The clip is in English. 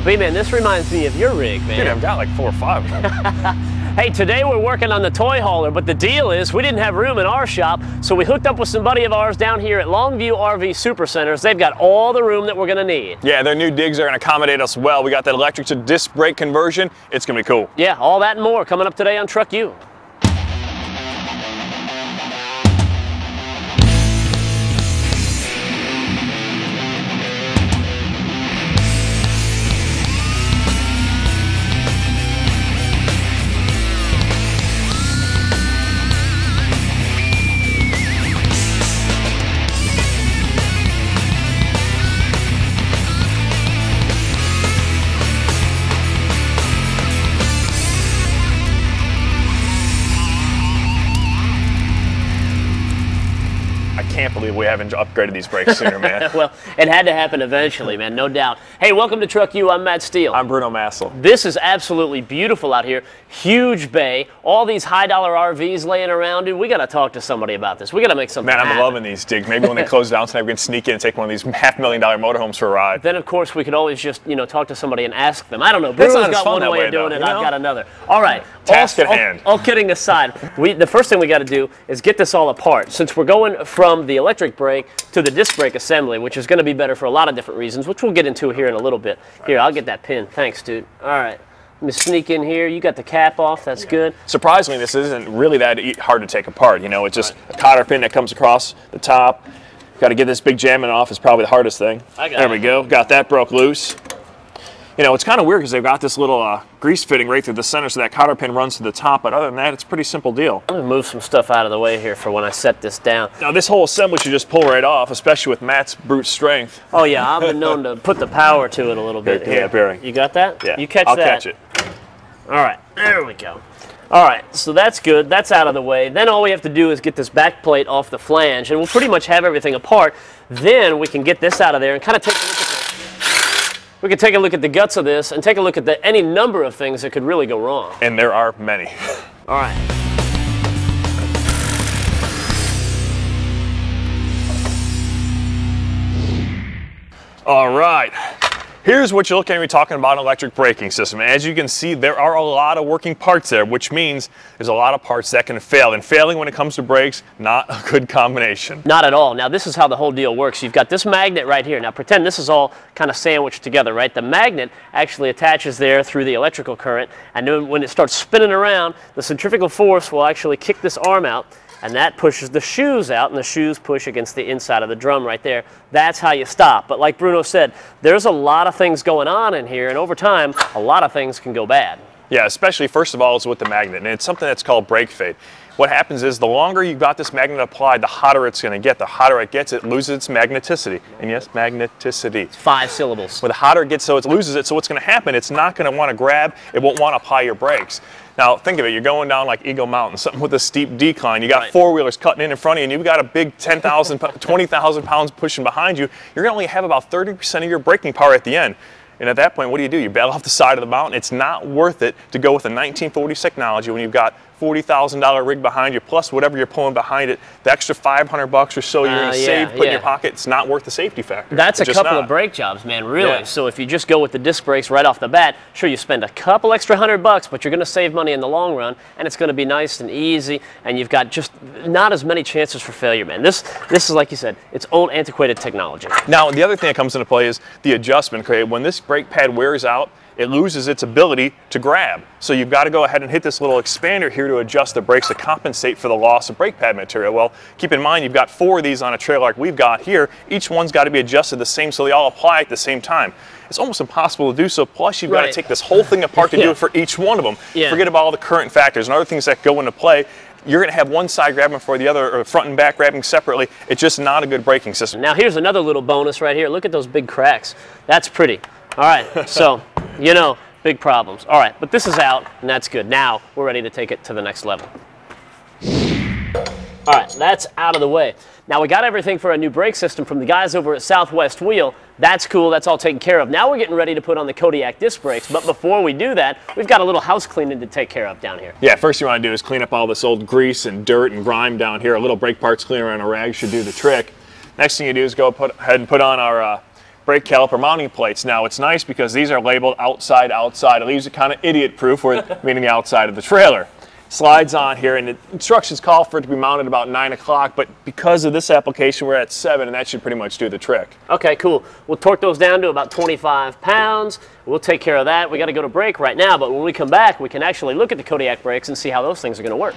B-Man, this reminds me of your rig, man. Dude, I've got like 4 or 5 of them. Hey, today we're working on the toy hauler, but the deal is we didn't have room in our shop, so we hooked up with some buddy of ours down here at Longview RV Supercenters. They've got all the room that we're gonna need. Yeah, their new digs are gonna accommodate us well. We got that electric to disc brake conversion. It's gonna be cool. Yeah, all that and more coming up today on TruckU. I can't believe we haven't upgraded these brakes sooner, man. Well, it had to happen eventually, man, no doubt. Hey, welcome to TruckU. I'm Matt Steele. I'm Bruno Massel. This is absolutely beautiful out here. Huge bay, all these high-dollar RVs laying around. Dude, we got to talk to somebody about this. We got to make something happen. Man, I'm loving these digs. Maybe when they close down tonight, we can sneak in and take one of these $500,000 motorhomes for a ride. Then, of course, we could always just, talk to somebody and ask them. I don't know. Bruno's got one way of doing it. I've got another. All right. Task at hand. All kidding aside, the first thing we got to do is get this all apart. Since we're going from the electric brake to the disc brake assembly, which is going to be better for a lot of different reasons, which we'll get into here in a little bit. Here, I'll get that pin. Thanks, dude. All right. Let me sneak in here. You got the cap off. That's good. Surprisingly, this isn't really that hard to take apart. It's just a cotter pin that comes across the top. Got to get this big jamming off is probably the hardest thing. There we go. Got that broke loose. It's kind of weird because they've got this little grease fitting right through the center, so that cotter pin runs to the top. But other than that, it's a pretty simple deal. I'm going to move some stuff out of the way here for when I set this down. Now, this whole assembly should just pull right off, especially with Matt's brute strength. Oh, yeah. I've been known to put the power to it a little bit. Yeah, bearing. You got that? Yeah. You catch I'll that? catch it. All right. There we go. All right. So that's good. That's out of the way. Then all we have to do is get this back plate off the flange, and we'll pretty much have everything apart. Then we can get this out of there and kind of take a look at We could take a look at the guts of this and take a look at any number of things that could really go wrong. And there are many. All right. All right. Here's what you're looking at when you're talking about an electric braking system. As you can see, there are a lot of working parts there, which means there's a lot of parts that can fail. And failing when it comes to brakes, not a good combination. Not at all. Now, this is how the whole deal works. You've got this magnet right here. Now, pretend this is all kind of sandwiched together, right? The magnet actually attaches there through the electrical current, and then when it starts spinning around, the centrifugal force will actually kick this arm out, and that pushes the shoes out, and the shoes push against the inside of the drum right there. That's how you stop. But like Bruno said, there's a lot of things going on in here, and over time, a lot of things can go bad. Yeah, especially, first of all, is with the magnet, and it's something that's called brake fade. What happens is the longer you've got this magnet applied, the hotter it's going to get. The hotter it gets, it loses its magneticity. And yes, magneticity. It's 5 syllables. Well, the hotter it gets, so it loses it. So what's going to happen, it's not going to want to grab, it won't want to apply your brakes. Now, think of it. You're going down like Eagle Mountain, something with a steep decline. You got four-wheelers cutting in front of you, and you've got a big 10,000, 20,000 pounds pushing behind you. You're going to only have about 30% of your braking power at the end. And at that point, what do? You bail off the side of the mountain. It's not worth it to go with a 1940s technology when you've got $40,000 rig behind you, plus whatever you're pulling behind it, the extra $500 or so you're going to save, put in your pocket, it's not worth the safety factor. That's a couple of brake jobs, man, really. Yeah. So if you just go with the disc brakes right off the bat, sure, you spend a couple extra $100, but you're going to save money in the long run, and it's going to be nice and easy, and you've got just not as many chances for failure, man. This is, like you said, it's old, antiquated technology. Now, the other thing that comes into play is the adjustment. Okay? When this brake pad wears out, it loses its ability to grab. So you've got to go ahead and hit this little expander here to adjust the brakes to compensate for the loss of brake pad material. Well, keep in mind, you've got 4 of these on a trailer like we've got here. Each one's got to be adjusted the same so they all apply at the same time. It's almost impossible to do so, plus you've got to take this whole thing apart to do it for each one of them. Forget about all the current factors and other things that go into play. You're going to have one side grabbing for the other, or front and back grabbing separately. It's just not a good braking system. Now here's another little bonus right here. Look at those big cracks. That's pretty. All right, so, big problems. All right, but this is out, and that's good. Now we're ready to take it to the next level. All right, that's out of the way. Now we got everything for a new brake system from the guys over at Southwest Wheel. That's cool, that's all taken care of. Now we're getting ready to put on the Kodiak disc brakes, but before we do that, we've got a little house cleaning to take care of down here. Yeah, first thing you want to do is clean up all this old grease and dirt and grime down here. A little brake parts cleaner and a rag should do the trick. Next thing you do is go ahead and put on our brake caliper mounting plates. Now it's nice because these are labeled outside, outside. It leaves it kind of idiot-proof, meaning the outside of the trailer. Slides on here, and the instructions call for it to be mounted about 9 o'clock, but because of this application, we're at 7, and that should pretty much do the trick. Okay, cool. We'll torque those down to about 25 pounds. We'll take care of that. We got to go to break right now, but when we come back, we can actually look at the Kodiak brakes and see how those things are going to work.